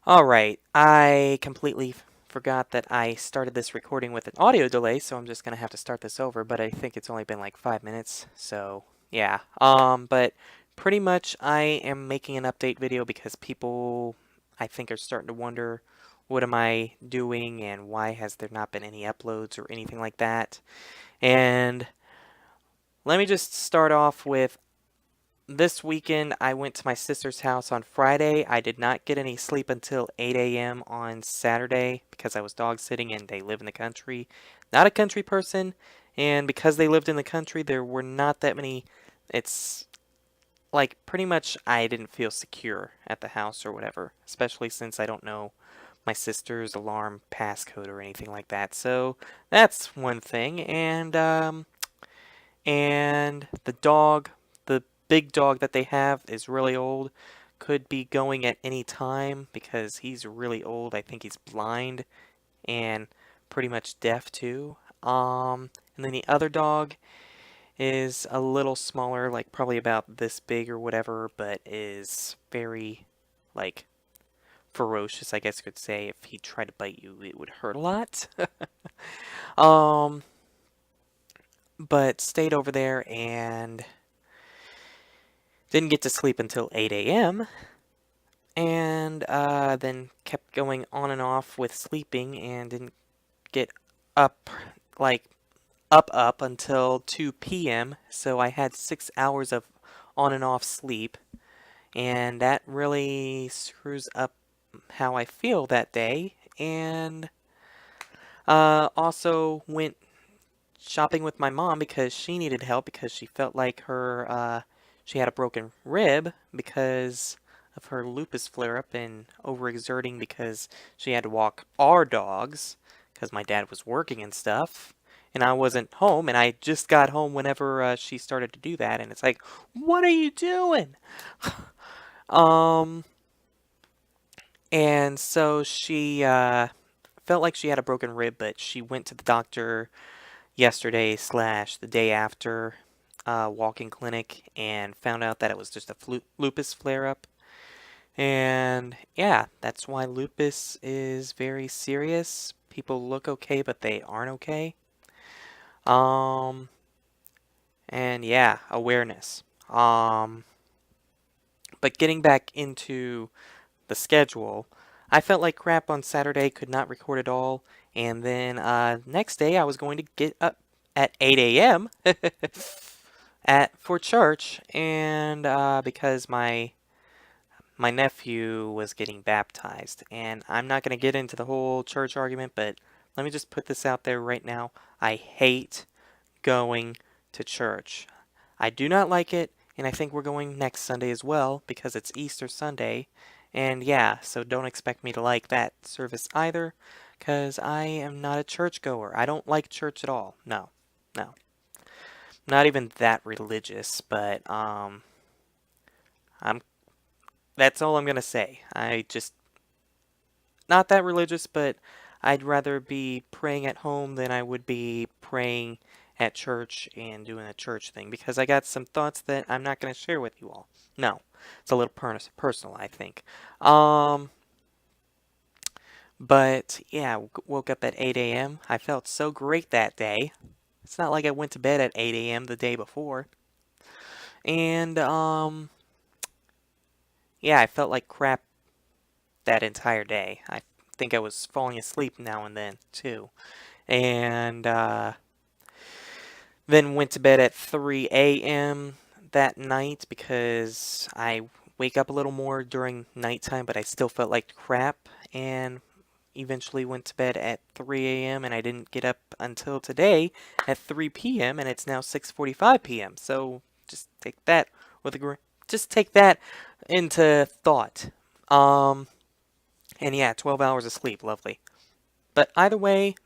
Alright, I completely forgot that I started this recording with an audio delay, so I'm just gonna have to start this over, but I think it's only been like 5 minutes, so yeah. But pretty much I am making an update video because people, I think, are starting to wonder what am I doing and why has there not been any uploads or anything like that. And let me just start off with this weekend, I went to my sister's house on Friday. I did not get any sleep until 8 a.m. on Saturday because I was dog sitting and they live in the country. Not a country person, and because they lived in the country, there were not that many. It's like pretty much I didn't feel secure at the house or whatever, especially since I don't know my sister's alarm passcode or anything like that. So that's one thing, and the dog, the big dog that they have is really old. Could be going at any time because he's really old. I think he's blind and pretty much deaf too. And then the other dog is a little smaller, like probably about this big or whatever, but is very, like, ferocious, I guess you could say. If he tried to bite you, it would hurt a lot. um, but stayed over there and didn't get to sleep until 8 a.m. and then kept going on and off with sleeping and didn't get up like up until 2 p.m. So I had 6 hours of on and off sleep, and that really screws up how I feel that day. And also went shopping with my mom because she needed help because she felt like she had a broken rib because of her lupus flare-up and overexerting because she had to walk our dogs because my dad was working and stuff. And I wasn't home, and I just got home whenever she started to do that, and it's like, what are you doing? um, and so she felt like she had a broken rib, but she went to the doctor yesterday slash the day after walking clinic and found out that it was just a lupus flare-up. And yeah, that's why lupus is very serious. People look okay, but they aren't okay. Um, and yeah, awareness. But getting back into the schedule, I felt like crap on Saturday, could not record at all. And then next day, I was going to get up at 8 a.m. at for church, and because my nephew was getting baptized, and I'm not going to get into the whole church argument, but let me just put this out there right now. I hate going to church. I do not like it, and I think we're going next Sunday as well because it's Easter Sunday. And yeah, so don't expect me to like that service either because I am not a churchgoer. I don't like church at all. No, no. Not even that religious, but I'm that's all I'm gonna say. I just not that religious, but I'd rather be praying at home than I would be praying at church and doing a church thing because I got some thoughts that I'm not going to share with you all. No, it's a little personal, I think. Um, but yeah, woke up at 8 a.m. I felt so great that day. It's not like I went to bed at 8 a.m. the day before. And yeah, I felt like crap that entire day. I think I was falling asleep now and then too. And then went to bed at 3 a.m. that night because I wake up a little more during nighttime, but I still felt like crap. And eventually went to bed at 3 a.m. and I didn't get up until today at 3 p.m. and it's now 6:45 p.m. So just take that with a just take that into thought. Um, and yeah, 12 hours of sleep, lovely. But either way,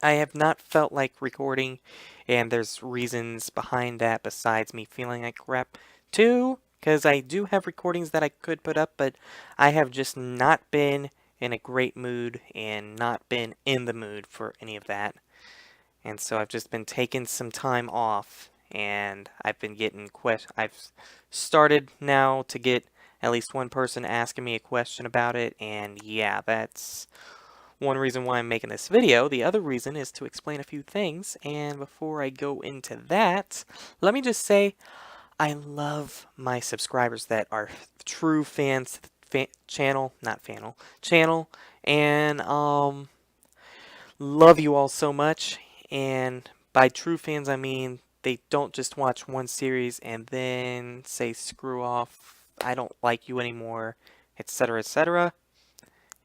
I have not felt like recording, and there's reasons behind that besides me feeling like crap too, because I do have recordings that I could put up, but I have just not been in a great mood and not been in the mood for any of that. And so I've just been taking some time off, and I've been getting I've started now to get at least one person asking me a question about it, and yeah, that's one reason why I'm making this video. The other reason is to explain a few things, and before I go into that, let me just say I love my subscribers that are true fans channel, not fanel, channel, and love you all so much. And by true fans, I mean they don't just watch one series and then say screw off, I don't like you anymore, etc., etc.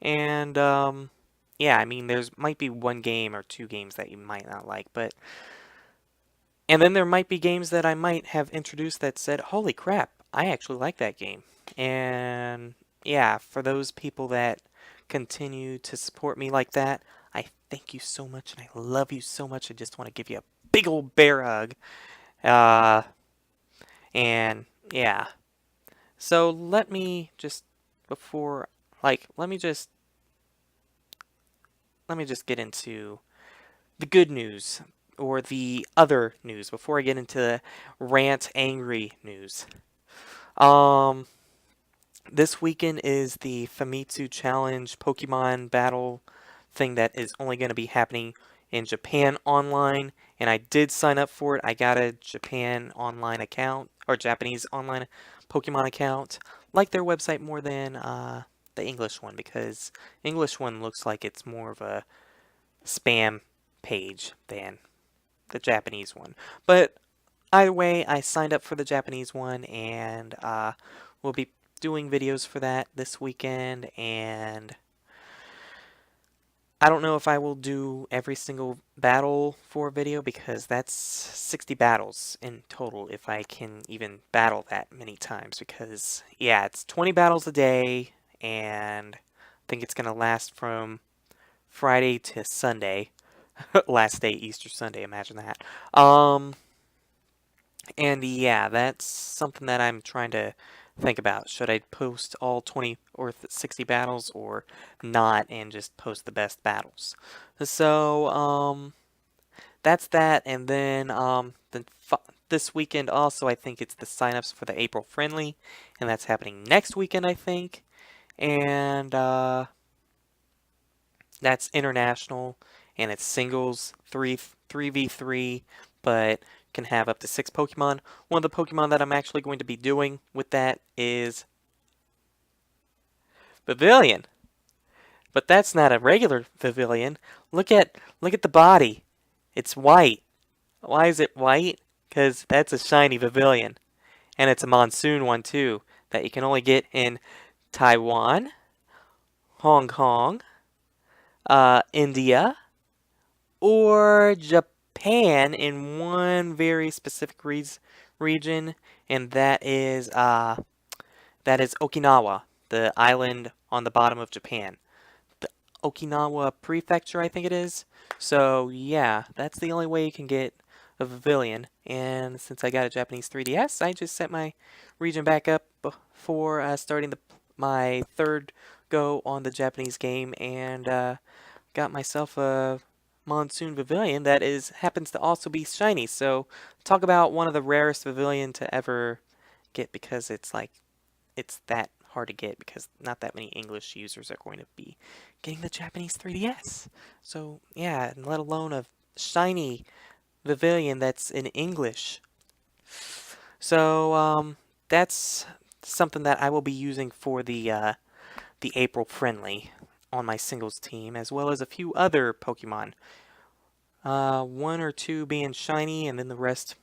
And yeah, I mean there's might be one game or two games that you might not like, but and then there might be games that I might have introduced that said, holy crap, I actually like that game. And yeah, for those people that continue to support me like that, I thank you so much and I love you so much. I just want to give you a big old bear hug. Uh, and yeah. So let me just, before, like, let me just get into the good news or the other news before I get into the rant angry news. This weekend is the Famitsu Challenge Pokemon battle thing that is only going to be happening in Japan online, and I did sign up for it. I got a Japan online account, or Japanese online Pokemon account. Like their website more than the English one, because English one looks like it's more of a spam page than the Japanese one. But either way, I signed up for the Japanese one, and we'll be doing videos for that this weekend, and I don't know if I will do every single battle for a video, because that's 60 battles in total, if I can even battle that many times, because yeah, it's 20 battles a day, and I think it's going to last from Friday to Sunday. Last day, Easter Sunday, imagine that. And yeah, that's something that I'm trying to think about. Should I post all 20 or 60 battles or not and just post the best battles? So, that's that. And then this weekend also, I think it's the signups for the April Friendly, and that's happening next weekend, I think. And that's international, and it's singles, 3v3, but can have up to 6 Pokemon. One of the Pokemon that I'm actually going to be doing with that is Pavilion. But that's not a regular Pavilion. Look at the body. It's white. Why is it white? Because that's a shiny Pavilion. And it's a monsoon one too, that you can only get in Taiwan, Hong Kong, India, or Japan in one very specific region, and that is Okinawa, the island on the bottom of Japan. The Okinawa Prefecture, I think it is. So yeah, that's the only way you can get a Pavilion. And since I got a Japanese 3DS, I just set my region back up before starting my third go on the Japanese game, and got myself a Monsoon Pavilion that happens to also be shiny. So talk about one of the rarest Pavilion to ever get, because it's that hard to get, because not that many English users are going to be getting the Japanese 3DS. So yeah, and let alone a shiny Pavilion that's in English. So that's something that I will be using for the April Friendly on my singles team, as well as a few other Pokemon. One or two being shiny, and then the rest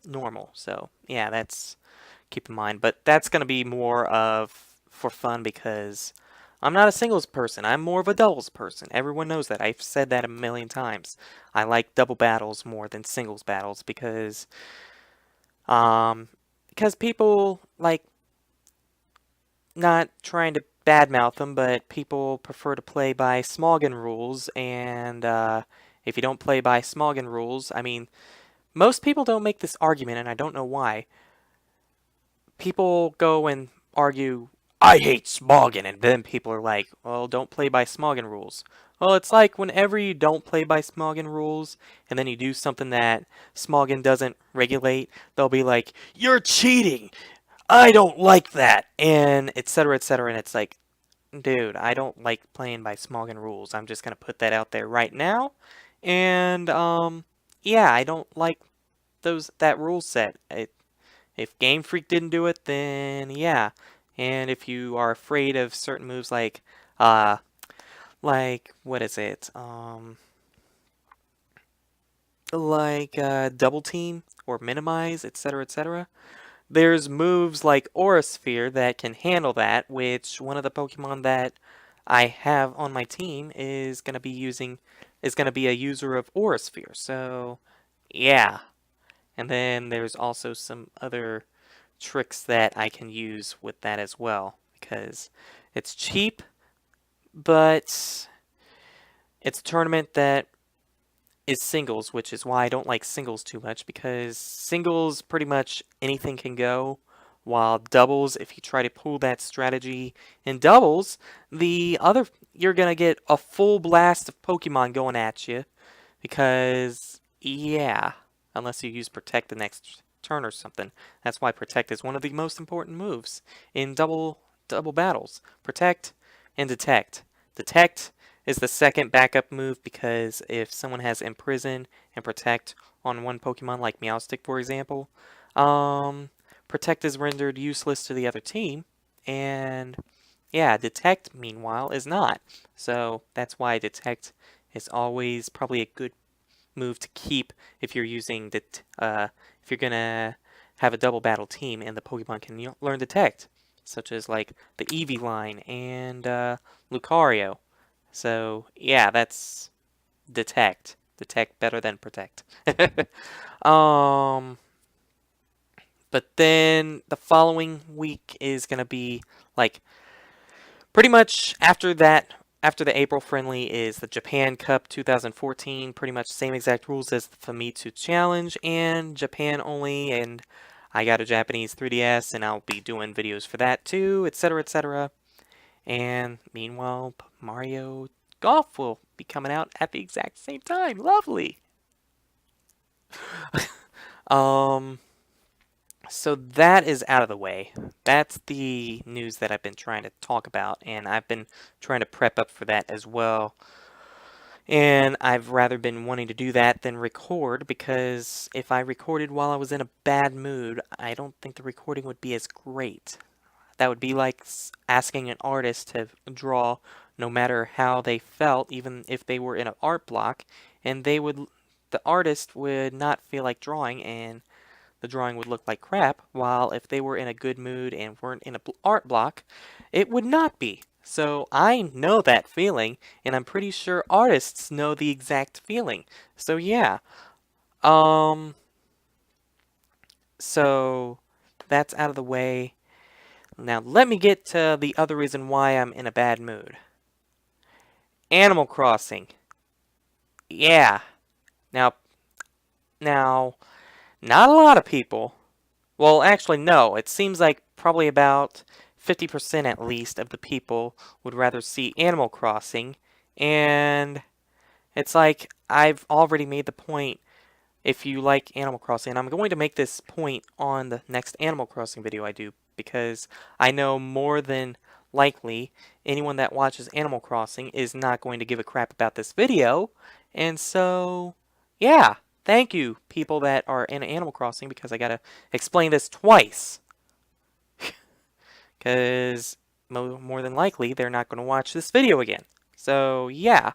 normal. So yeah, that's keep in mind. But that's going to be more of for fun, because I'm not a singles person. I'm more of a doubles person. Everyone knows that. I've said that a million times. I like double battles more than singles battles, because people like, not trying to badmouth them, but people prefer to play by Smogon rules, and if you don't play by Smogon rules, I mean, most people don't make this argument, and I don't know why. People go and argue, I hate Smogon, and then people are like, well, don't play by Smogon rules. Well, it's like whenever you don't play by Smogon rules, and then you do something that Smogon doesn't regulate, they'll be like, you're cheating! I don't like that, and etc. etc. And it's like, dude, I don't like playing by Smoggin rules. I'm just gonna put that out there right now. And yeah, I don't like that rule set. If Game Freak didn't do it, then yeah. And if you are afraid of certain moves like what is it? Double team or minimize, etc., etc. There's moves like Aura Sphere that can handle that, which one of the Pokemon that I have on my team is gonna be a user of Aura Sphere. So yeah. And then there's also some other tricks that I can use with that as well, because it's cheap, but it's a tournament that is singles, which is why I don't like singles too much, because singles pretty much anything can go, while doubles, if you try to pull that strategy in doubles, you're gonna get a full blast of Pokemon going at you, because yeah, unless you use Protect the next turn or something. That's why Protect is one of the most important moves in double battles. Protect and Detect. Detect is the second backup move, because if someone has Imprison and Protect on one Pokemon, like Meowstic for example, Protect is rendered useless to the other team, and yeah, Detect meanwhile is not. So that's why Detect is always probably a good move to keep if you're using if you're gonna have a double battle team and the Pokemon can learn Detect, such as like the Eevee line and Lucario. So yeah, that's Detect. Detect better than Protect. um, but then the following week is gonna be like pretty much after that. After the April friendly is the Japan Cup 2014, pretty much same exact rules as the Famitsu Challenge, and Japan only, and I got a Japanese 3DS, and I'll be doing videos for that too, etc., etc. And meanwhile, Mario Golf will be coming out at the exact same time. Lovely! um, so that is out of the way. That's the news that I've been trying to talk about, and I've been trying to prep up for that as well. And I've rather been wanting to do that than record, because if I recorded while I was in a bad mood, I don't think the recording would be as great. That would be like asking an artist to draw no matter how they felt, even if they were in an art block, and the artist would not feel like drawing, and the drawing would look like crap, while if they were in a good mood and weren't in an art block, it would not be. So I know that feeling, and I'm pretty sure artists know the exact feeling. So yeah. Um, so that's out of the way. Now let me get to the other reason why I'm in a bad mood. Animal Crossing. Yeah. Now, not a lot of people. Well, actually, no. It seems like probably about 50% at least of the people would rather see Animal Crossing. And it's like, I've already made the point, if you like Animal Crossing, and I'm going to make this point on the next Animal Crossing video I do, because I know more than likely anyone that watches Animal Crossing is not going to give a crap about this video. And so, yeah, thank you, people that are in Animal Crossing, because I gotta explain this twice. Because more than likely, they're not going to watch this video again. So, yeah.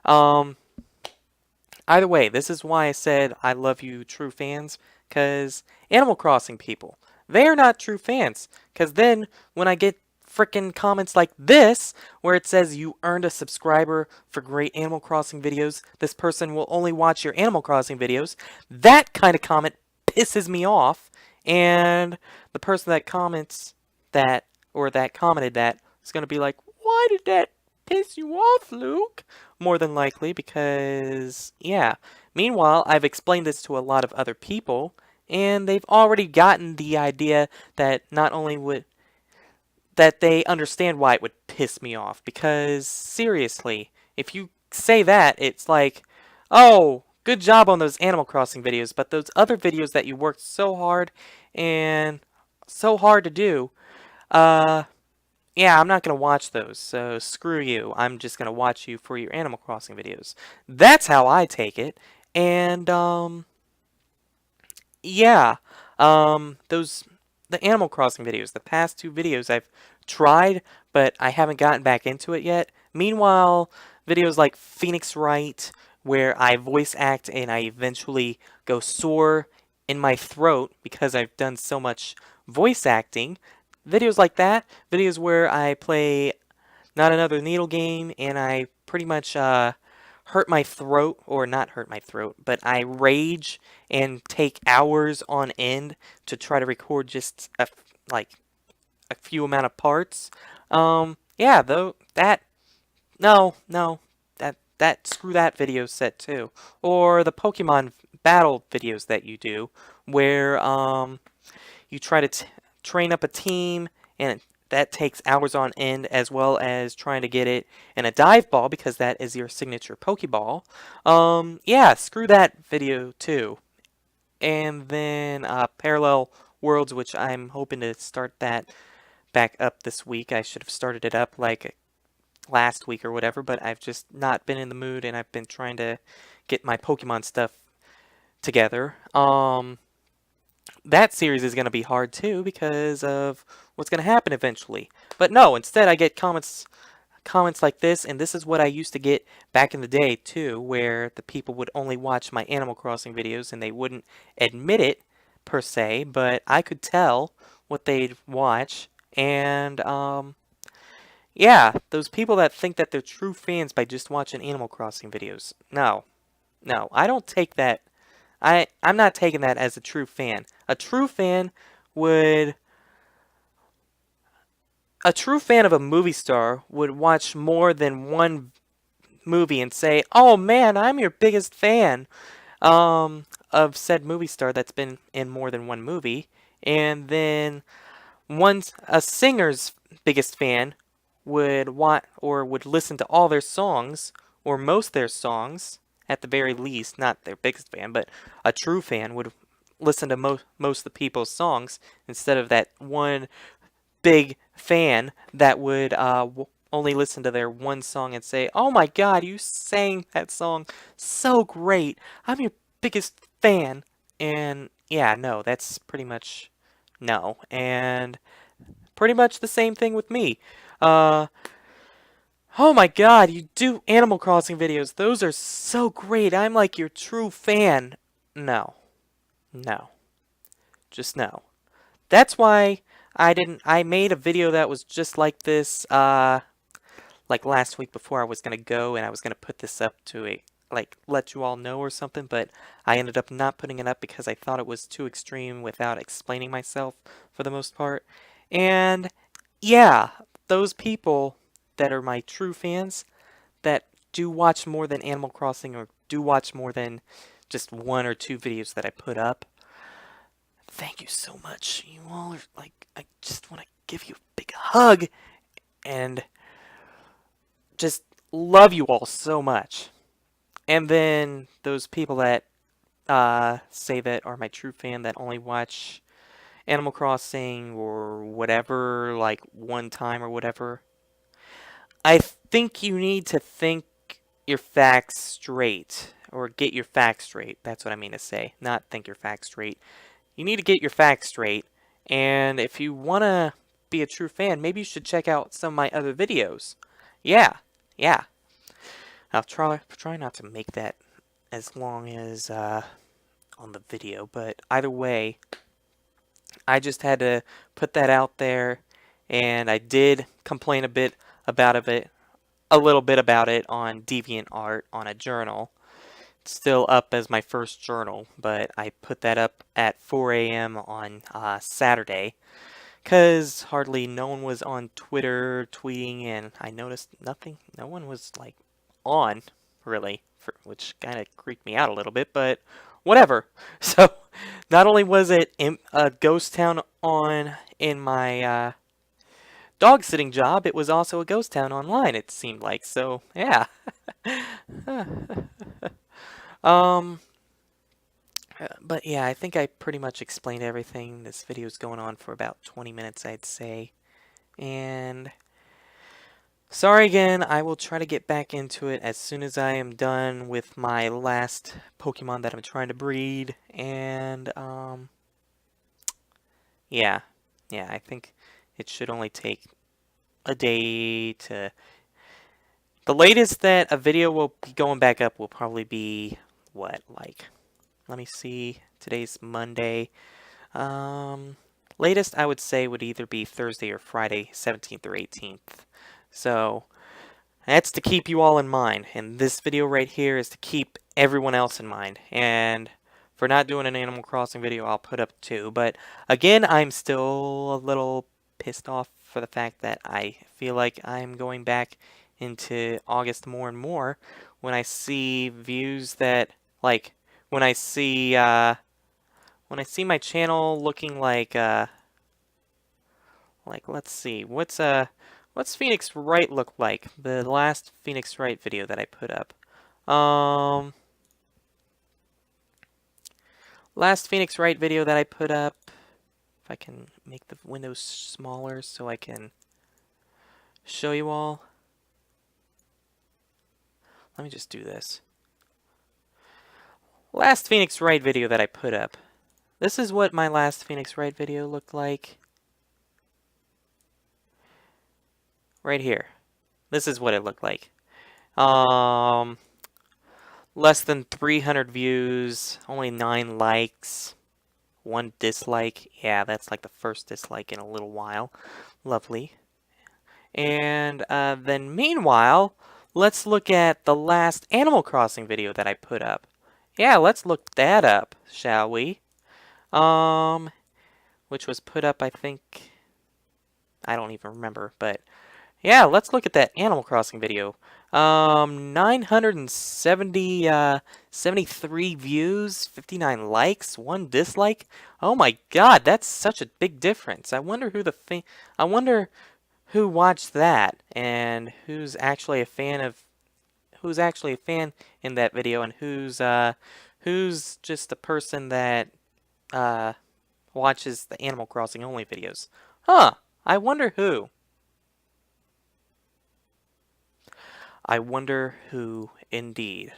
Either way, this is why I said I love you, true fans, because Animal Crossing people, they are not true fans. Because then, when I get frickin' comments like this, where it says you earned a subscriber for great Animal Crossing videos, this person will only watch your Animal Crossing videos, that kind of comment pisses me off, and the person that comments that, or that commented that, is going to be like, why did that piss you off, Luke? More than likely, because, yeah. Meanwhile, I've explained this to a lot of other people, and they've already gotten the idea that not only would that they understand why it would piss me off, because seriously, if you say that, it's like, oh, good job on those Animal Crossing videos, but those other videos that you worked so hard and so hard to do. Uh, yeah, I'm not gonna watch those, so screw you. I'm just gonna watch you for your Animal Crossing videos. That's how I take it. And, yeah, those, the Animal Crossing videos, the past two videos I've tried, but I haven't gotten back into it yet. Meanwhile, videos like Phoenix Wright, where I voice act and I eventually go sore in my throat because I've done so much voice acting. Videos like that, videos where I play Not Another Needle Game and I pretty much hurt my throat, or not hurt my throat, but I rage and take hours on end to try to record just like a few amount of parts. Yeah, though that no, that screw that video set too, or the Pokemon battle videos that you do, where you try to train up a team, and that takes hours on end, as well as trying to get it in a dive ball because that is your signature Pokeball. Yeah, screw that video too. And then Parallel Worlds, which I'm hoping to start that back up this week. I should have started it up like last week or whatever, but I've just not been in the mood, and I've been trying to get my Pokemon stuff together. That series is going to be hard too because of what's going to happen eventually. But no, instead I get comments like this, and this is what I used to get back in the day too, where the people would only watch my Animal Crossing videos and they wouldn't admit it per se, but I could tell what they'd watch. And yeah, those people that think that they're true fans by just watching Animal Crossing videos. No, I don't take that. I'm not taking that as a true fan. Would a true fan of a movie star would watch more than one movie and say, "Oh man, I'm your biggest fan," of said movie star that's been in more than one movie, and then a singer's biggest fan would want or would listen to all their songs or most their songs at the very least, not their biggest fan, but a true fan would listen to most of the people's songs instead of that one big fan that would only listen to their one song and say, "Oh my God, you sang that song so great. I'm your biggest fan." And yeah, no, that's pretty much no. And pretty much the same thing with me. Uh, oh my God, you do Animal Crossing videos. Those are so great. I'm like your true fan. No, no, just no. That's why I made a video that was just like this, like last week before I was gonna go, and I was gonna put this up to let you all know or something, but I ended up not putting it up because I thought it was too extreme without explaining myself for the most part. And yeah, those people that are my true fans that do watch more than Animal Crossing or do watch more than just one or two videos that I put up, thank you so much. You all are like, I just want to give you a big hug and just love you all so much. And then those people that say that are my true fan that only watch Animal Crossing or whatever, like one time or whatever, I think you need to think your facts straight, or get your facts straight. That's what I mean to say, not think your facts straight. You need to get your facts straight, and if you want to be a true fan, maybe you should check out some of my other videos. Yeah, yeah. I'll try not to make that as long as on the video, but either way, I just had to put that out there, and I did complain a little bit about it on DeviantArt on a journal. It's still up as my first journal, but I put that up at 4 a.m. on Saturday, because hardly no one was on Twitter tweeting, and I noticed no one was like on, really, which kind of creeped me out a little bit, but whatever. So, not only was it a ghost town in my dog sitting job, it was also a ghost town online, it seemed like. So, yeah. um, But yeah, I think I pretty much explained everything. This video is going on for about 20 minutes, I'd say. And sorry again, I will try to get back into it as soon as I am done with my last Pokemon that I'm trying to breed. And, yeah. Yeah, I think it should only take a day to... The latest that a video will be going back up will probably be, what, like... Let me see. Today's Monday. Latest I would say would either be Thursday or Friday, 17th or 18th. So that's to keep you all in mind. And this video right here is to keep everyone else in mind. And for not doing an Animal Crossing video, I'll put up two. But again, I'm still a little pissed off for the fact that I feel like I'm going back into August more and more when I see views that, like, when I see my channel looking like let's see, what's Phoenix Wright look like? The last Phoenix Wright video that I put up. Last Phoenix Wright video that I put up. If I can make the windows smaller so I can show you all. Let me just do this. Last Phoenix Wright video that I put up. This is what my last Phoenix Wright video looked like. Right here. This is what it looked like. Less than 300 views, only 9 likes, 1 dislike. Yeah, that's like the first dislike in a little while. Lovely. And then meanwhile, let's look at the last Animal Crossing video that I put up. Yeah, let's look that up, shall we? Which was put up, I think, I don't even remember, but yeah, let's look at that Animal Crossing video. 73 views, 59 likes, 1 dislike. Oh my god, that's such a big difference. I wonder who watched that and who's actually a fan in that video and who's just a person that watches the Animal Crossing only videos. Huh, I wonder who. I wonder who indeed.